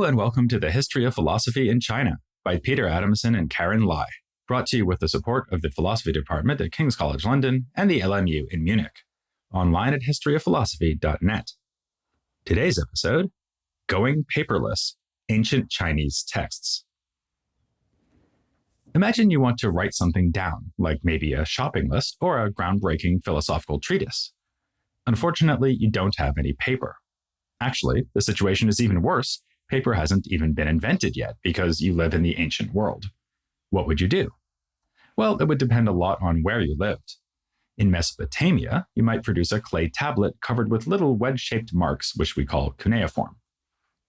and welcome to the History of Philosophy in China by Peter Adamson and Karen Lai, brought to you with the support of the Philosophy Department at King's College London and the LMU in Munich, online at historyofphilosophy.net. Today's episode, Going Paperless, Ancient Chinese Texts. Imagine you want to write something down, like maybe a shopping list or a groundbreaking philosophical treatise. Unfortunately, you don't have any paper. Actually, the situation is even worse. Paper hasn't even been invented yet because you live in the ancient world. What would you do? Well, it would depend a lot on where you lived. In Mesopotamia, you might produce a clay tablet covered with little wedge-shaped marks, which we call cuneiform.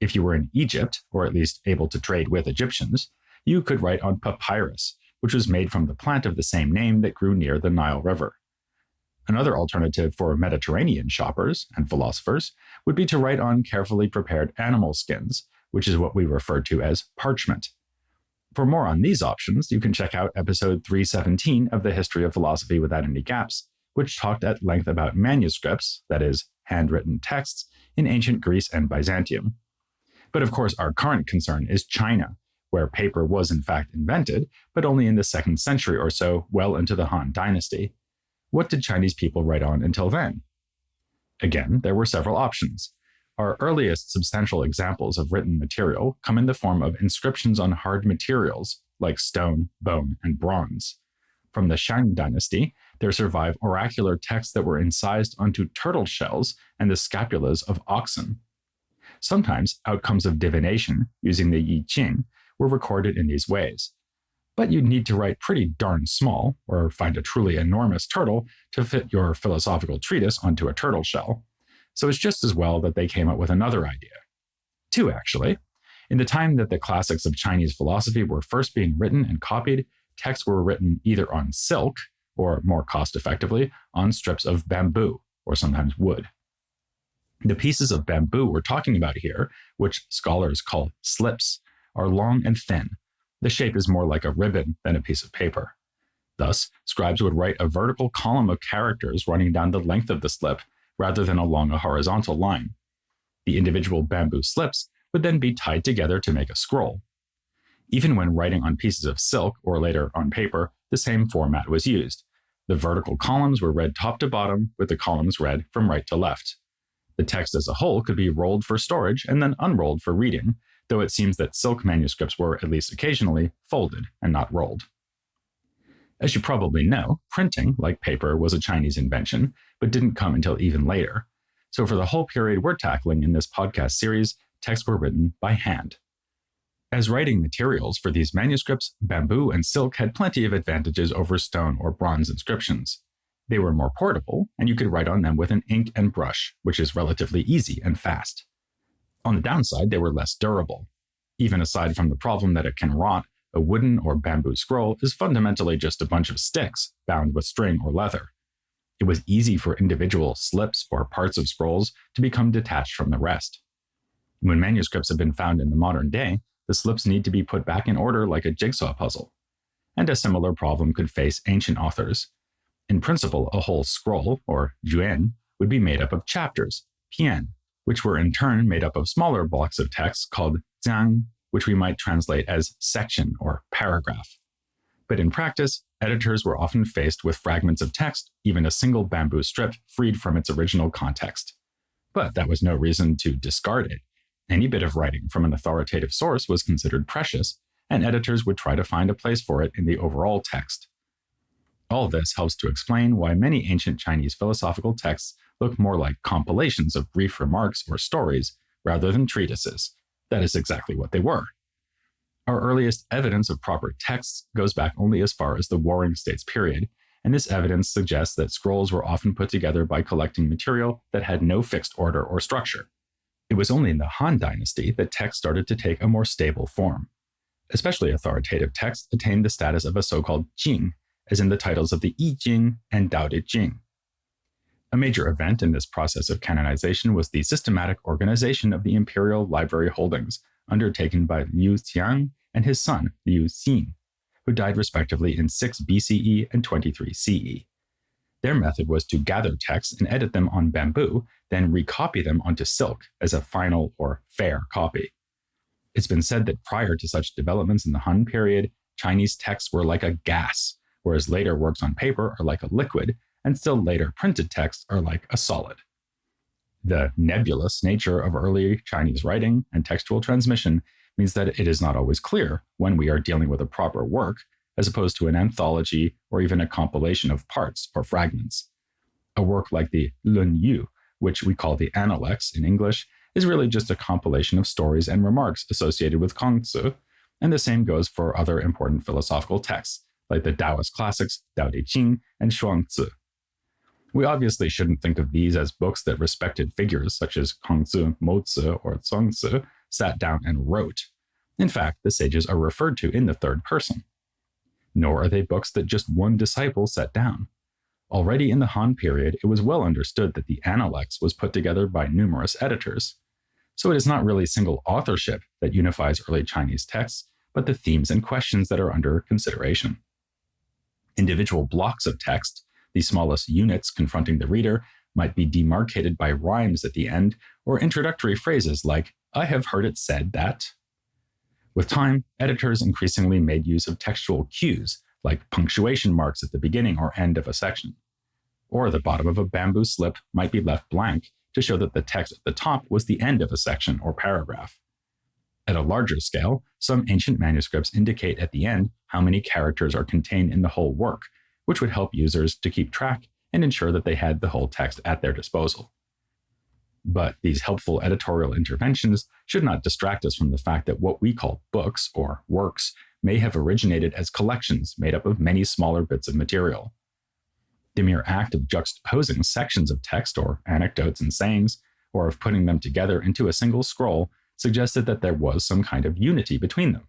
If you were in Egypt, or at least able to trade with Egyptians, you could write on papyrus, which was made from the plant of the same name that grew near the Nile River. Another alternative for Mediterranean shoppers and philosophers would be to write on carefully prepared animal skins, which is what we refer to as parchment. For more on these options, you can check out episode 317 of the History of Philosophy Without Any Gaps, which talked at length about manuscripts, that is, handwritten texts, in ancient Greece and Byzantium. But of course, our current concern is China, where paper was in fact invented, but only in the 2nd century or so, well into the Han Dynasty. What did Chinese people write on until then? Again, there were several options. Our earliest substantial examples of written material come in the form of inscriptions on hard materials like stone, bone, and bronze. From the Shang Dynasty, there survive oracular texts that were incised onto turtle shells and the scapulas of oxen. Sometimes outcomes of divination, using the Yi Jing, were recorded in these ways. But you'd need to write pretty darn small, or find a truly enormous turtle to fit your philosophical treatise onto a turtle shell. So it's just as well that they came up with another idea. Two, actually. In the time that the classics of Chinese philosophy were first being written and copied, texts were written either on silk, or more cost-effectively, on strips of bamboo, or sometimes wood. The pieces of bamboo we're talking about here, which scholars call slips, are long and thin. The shape is more like a ribbon than a piece of paper. Thus, scribes would write a vertical column of characters running down the length of the slip rather than along a horizontal line. The individual bamboo slips would then be tied together to make a scroll. Even when writing on pieces of silk or later on paper, the same format was used. The vertical columns were read top to bottom, with the columns read from right to left. The text as a whole could be rolled for storage and then unrolled for reading, though it seems that silk manuscripts were, at least occasionally, folded and not rolled. As you probably know, printing, like paper, was a Chinese invention, but didn't come until even later. So for the whole period we're tackling in this podcast series, texts were written by hand. As writing materials for these manuscripts, bamboo and silk had plenty of advantages over stone or bronze inscriptions. They were more portable, and you could write on them with an ink and brush, which is relatively easy and fast. On the downside, they were less durable. Even aside from the problem that it can rot, a wooden or bamboo scroll is fundamentally just a bunch of sticks bound with string or leather. It was easy for individual slips or parts of scrolls to become detached from the rest. When manuscripts have been found in the modern day, the slips need to be put back in order like a jigsaw puzzle. And a similar problem could face ancient authors. In principle, a whole scroll, or juan, would be made up of chapters, pian, which were in turn made up of smaller blocks of text called jiang, which we might translate as section or paragraph. But in practice, editors were often faced with fragments of text, even a single bamboo strip freed from its original context. But that was no reason to discard it. Any bit of writing from an authoritative source was considered precious, and editors would try to find a place for it in the overall text. All this helps to explain why many ancient Chinese philosophical texts look more like compilations of brief remarks or stories rather than treatises. That is exactly what they were. Our earliest evidence of proper texts goes back only as far as the Warring States period, and this evidence suggests that scrolls were often put together by collecting material that had no fixed order or structure. It was only in the Han Dynasty that text started to take a more stable form. Especially authoritative texts attained the status of a so-called jing, as in the titles of the I Jing and Dao De Jing. A major event in this process of canonization was the systematic organization of the imperial library holdings, undertaken by Liu Xiang and his son, Liu Xin, who died respectively in 6 BCE and 23 CE. Their method was to gather texts and edit them on bamboo, then recopy them onto silk as a final or fair copy. It's been said that prior to such developments in the Han period, Chinese texts were like a gas, whereas later works on paper are like a liquid, and still later printed texts are like a solid. The nebulous nature of early Chinese writing and textual transmission means that it is not always clear when we are dealing with a proper work, as opposed to an anthology or even a compilation of parts or fragments. A work like the Lun Yu, which we call the Analects in English, is really just a compilation of stories and remarks associated with Kongzi, and the same goes for other important philosophical texts, like the Taoist classics Tao Te Ching and Shuangzi. We obviously shouldn't think of these as books that respected figures such as Kongzi, Mozi, or Zongzi sat down and wrote. In fact, the sages are referred to in the third person. Nor are they books that just one disciple set down. Already in the Han period, it was well understood that the Analects was put together by numerous editors. So it is not really single authorship that unifies early Chinese texts, but the themes and questions that are under consideration. Individual blocks of text, the smallest units confronting the reader, might be demarcated by rhymes at the end or introductory phrases like, "I have heard it said that." With time, editors increasingly made use of textual cues, like punctuation marks at the beginning or end of a section. Or the bottom of a bamboo slip might be left blank to show that the text at the top was the end of a section or paragraph. At a larger scale, some ancient manuscripts indicate at the end how many characters are contained in the whole work, which would help users to keep track and ensure that they had the whole text at their disposal. But these helpful editorial interventions should not distract us from the fact that what we call books or works may have originated as collections made up of many smaller bits of material. The mere act of juxtaposing sections of text or anecdotes and sayings, or of putting them together into a single scroll, suggested that there was some kind of unity between them.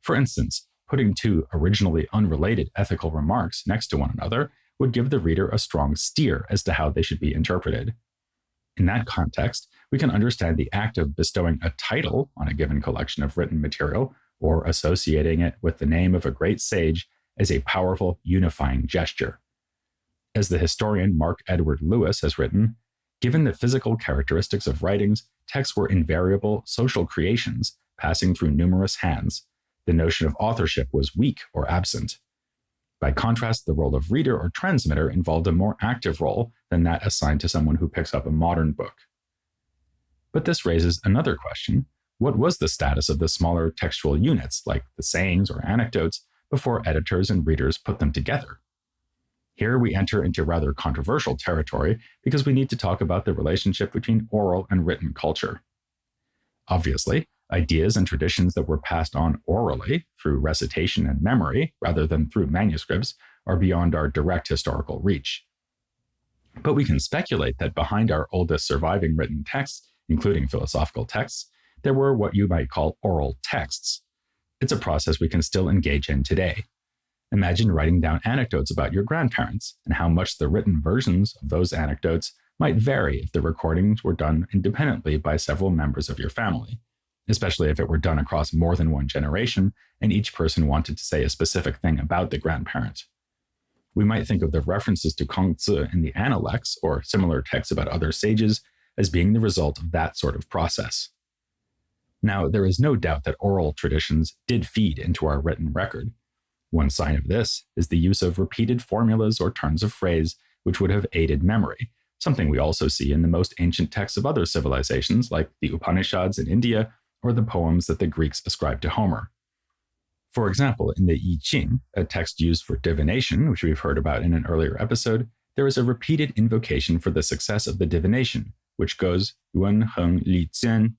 For instance, putting two originally unrelated ethical remarks next to one another would give the reader a strong steer as to how they should be interpreted. In that context, we can understand the act of bestowing a title on a given collection of written material or associating it with the name of a great sage as a powerful unifying gesture. As the historian Mark Edward Lewis has written, given the physical characteristics of writings, texts were invariable social creations passing through numerous hands. The notion of authorship was weak or absent. By contrast, the role of reader or transmitter involved a more active role than that assigned to someone who picks up a modern book. But this raises another question. What was the status of the smaller textual units, like the sayings or anecdotes, before editors and readers put them together? Here we enter into rather controversial territory because we need to talk about the relationship between oral and written culture. Obviously, ideas and traditions that were passed on orally through recitation and memory, rather than through manuscripts, are beyond our direct historical reach. But we can speculate that behind our oldest surviving written texts, including philosophical texts, there were what you might call oral texts. It's a process we can still engage in today. Imagine writing down anecdotes about your grandparents and how much the written versions of those anecdotes might vary if the recordings were done independently by several members of your family, especially if it were done across more than one generation and each person wanted to say a specific thing about the grandparent. We might think of the references to Kongzi in the Analects or similar texts about other sages as being the result of that sort of process. Now, there is no doubt that oral traditions did feed into our written record. One sign of this is the use of repeated formulas or turns of phrase which would have aided memory, something we also see in the most ancient texts of other civilizations like the Upanishads in India or the poems that the Greeks ascribed to Homer. For example, in the I Ching, a text used for divination, which we've heard about in an earlier episode, there is a repeated invocation for the success of the divination, which goes Yuan Heng Li Jian.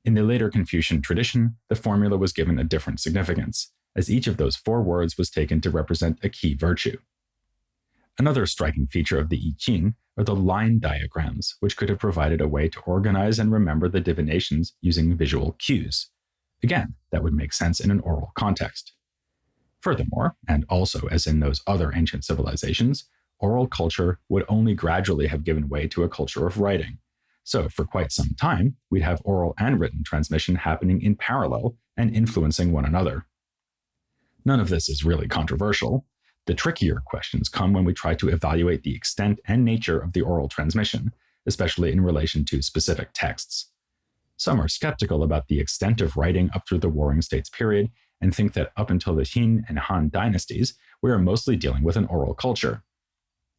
In the later Confucian tradition, the formula was given a different significance, as each of those 4 words was taken to represent a key virtue. Another striking feature of the I Ching are the line diagrams, which could have provided a way to organize and remember the divinations using visual cues. Again, that would make sense in an oral context. Furthermore, and also as in those other ancient civilizations, oral culture would only gradually have given way to a culture of writing. So for quite some time, we'd have oral and written transmission happening in parallel and influencing one another. None of this is really controversial. The trickier questions come when we try to evaluate the extent and nature of the oral transmission, especially in relation to specific texts. Some are skeptical about the extent of writing up through the Warring States period and think that up until the Qin and Han dynasties, we are mostly dealing with an oral culture.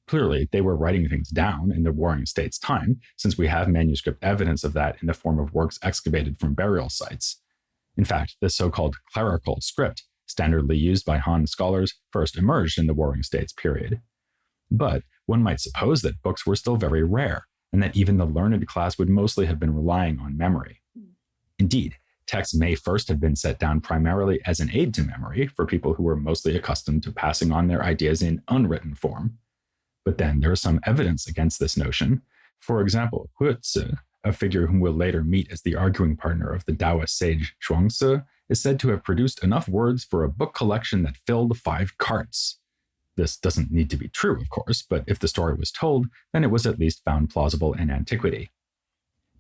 Clearly, they were writing things down in the Warring States' time, since we have manuscript evidence of that in the form of works excavated from burial sites. In fact, the so-called clerical script, standardly used by Han scholars, first emerged in the Warring States period. But one might suppose that books were still very rare, and that even the learned class would mostly have been relying on memory. Indeed, texts may first have been set down primarily as an aid to memory for people who were mostly accustomed to passing on their ideas in unwritten form. But then there is some evidence against this notion. For example, Huizi, a figure whom we'll later meet as the arguing partner of the Taoist sage Zhuangzi, is said to have produced enough words for a book collection that filled 5 carts. This doesn't need to be true, of course, but if the story was told, then it was at least found plausible in antiquity.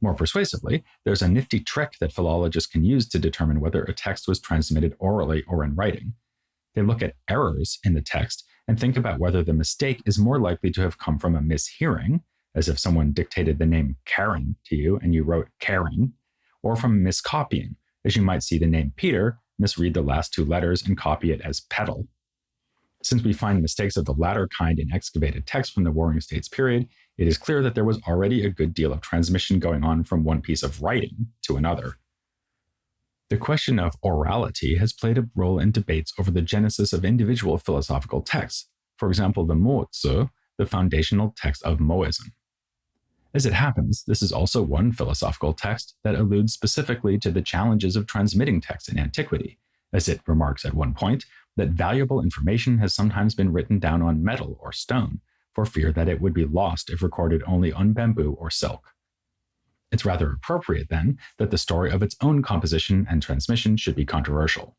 More persuasively, there's a nifty trick that philologists can use to determine whether a text was transmitted orally or in writing. They look at errors in the text and think about whether the mistake is more likely to have come from a mishearing, as if someone dictated the name Karen to you and you wrote Karen, or from miscopying, as you might see the name Peter, misread the last 2 letters and copy it as Petal. Since we find mistakes of the latter kind in excavated texts from the Warring States period, it is clear that there was already a good deal of transmission going on from one piece of writing to another. The question of orality has played a role in debates over the genesis of individual philosophical texts, for example, the Mozi, the foundational text of Moism. As it happens, this is also one philosophical text that alludes specifically to the challenges of transmitting text in antiquity, as it remarks at one point that valuable information has sometimes been written down on metal or stone, for fear that it would be lost if recorded only on bamboo or silk. It's rather appropriate, then, that the story of its own composition and transmission should be controversial.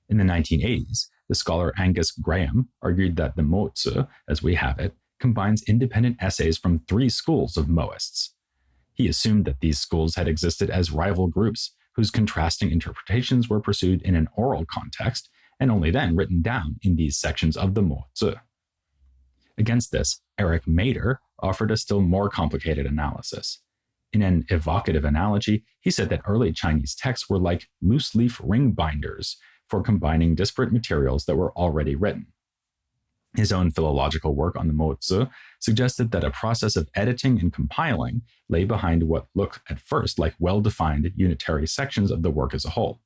In the 1980s, the scholar Angus Graham argued that the Mozi, as we have it, combines independent essays from 3 schools of Moists. He assumed that these schools had existed as rival groups whose contrasting interpretations were pursued in an oral context and only then written down in these sections of the Mozi. Against this, Eric Mader offered a still more complicated analysis. In an evocative analogy, he said that early Chinese texts were like loose-leaf ring binders for combining disparate materials that were already written. His own philological work on the Mozi suggested that a process of editing and compiling lay behind what looked at first like well-defined unitary sections of the work as a whole.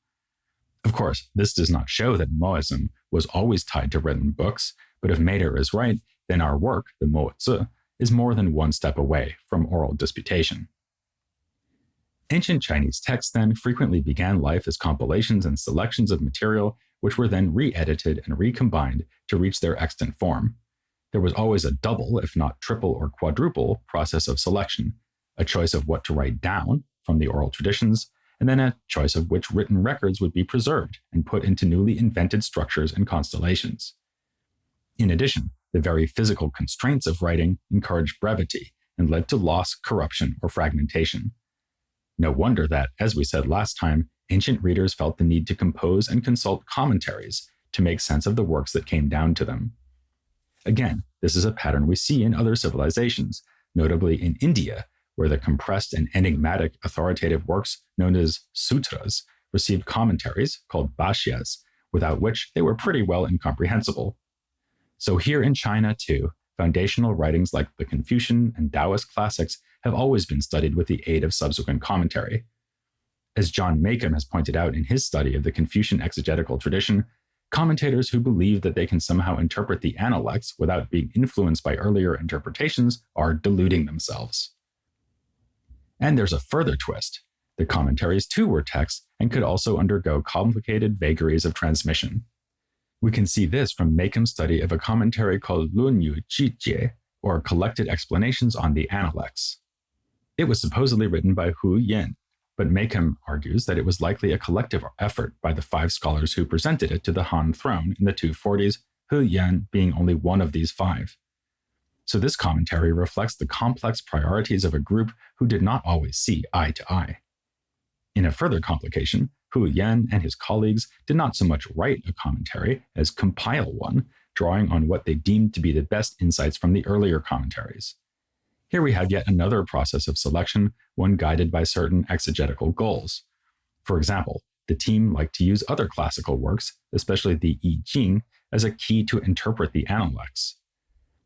Of course, this does not show that Moism was always tied to written books, but if Mader is right, then our work, the Mozi, is more than one step away from oral disputation. Ancient Chinese texts then frequently began life as compilations and selections of material which were then re-edited and recombined to reach their extant form. There was always a double, if not triple or quadruple, process of selection, a choice of what to write down from the oral traditions, and then a choice of which written records would be preserved and put into newly invented structures and constellations. In addition, the very physical constraints of writing encouraged brevity and led to loss, corruption, or fragmentation. No wonder that, as we said last time, ancient readers felt the need to compose and consult commentaries to make sense of the works that came down to them. Again, this is a pattern we see in other civilizations, notably in India, where the compressed and enigmatic authoritative works known as sutras received commentaries, called bhashyas, without which they were pretty well incomprehensible. So here in China, too, foundational writings like the Confucian and Taoist classics have always been studied with the aid of subsequent commentary. As John Makem has pointed out in his study of the Confucian exegetical tradition, commentators who believe that they can somehow interpret the Analects without being influenced by earlier interpretations are deluding themselves. And there's a further twist. The commentaries too were texts and could also undergo complicated vagaries of transmission. We can see this from Makem's study of a commentary called Lunyu Jijie, or Collected Explanations on the Analects. It was supposedly written by Hu Yin, but Makem argues that it was likely a collective effort by the 5 scholars who presented it to the Han throne in the 240s, Hu Yan being only one of these 5. So this commentary reflects the complex priorities of a group who did not always see eye to eye. In a further complication, Hu Yan and his colleagues did not so much write a commentary as compile one, drawing on what they deemed to be the best insights from the earlier commentaries. Here we have yet another process of selection, one guided by certain exegetical goals. For example, the team liked to use other classical works, especially the I Ching, as a key to interpret the Analects.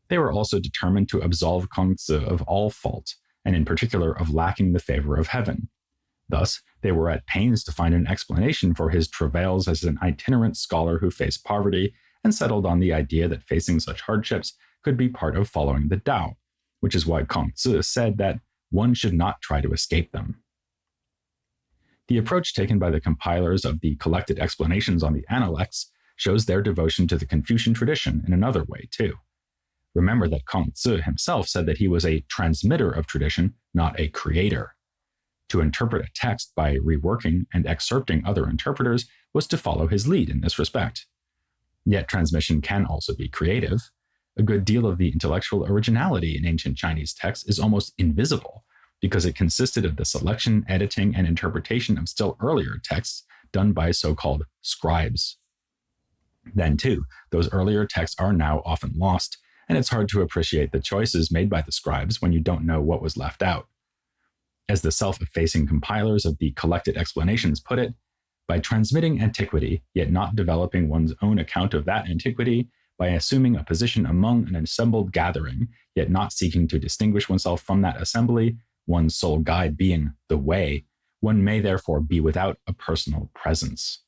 They were also determined to absolve Kongzi of all fault, and in particular of lacking the favor of heaven. Thus, they were at pains to find an explanation for his travails as an itinerant scholar who faced poverty and settled on the idea that facing such hardships could be part of following the Tao, which is why Kongzi said that one should not try to escape them. The approach taken by the compilers of the collected explanations on the Analects shows their devotion to the Confucian tradition in another way, too. Remember that Kongzi himself said that he was a transmitter of tradition, not a creator. To interpret a text by reworking and excerpting other interpreters was to follow his lead in this respect. Yet transmission can also be creative. A good deal of the intellectual originality in ancient Chinese texts is almost invisible because it consisted of the selection, editing, and interpretation of still earlier texts done by so-called scribes. Then, too, those earlier texts are now often lost, and it's hard to appreciate the choices made by the scribes when you don't know what was left out. As the self-effacing compilers of the collected explanations put it, by transmitting antiquity, yet not developing one's own account of that antiquity, by assuming a position among an assembled gathering, yet not seeking to distinguish oneself from that assembly, one's sole guide being the way, one may therefore be without a personal presence.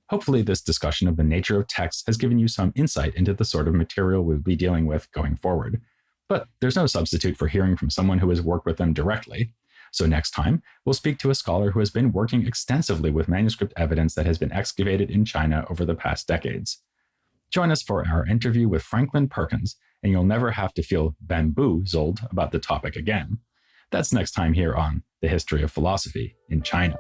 Hopefully, this discussion of the nature of text has given you some insight into the sort of material we'll be dealing with going forward. But there's no substitute for hearing from someone who has worked with them directly. So next time, we'll speak to a scholar who has been working extensively with manuscript evidence that has been excavated in China over the past decades. Join us for our interview with Franklin Perkins, and you'll never have to feel bamboozled about the topic again. That's next time here on The History of Philosophy in China.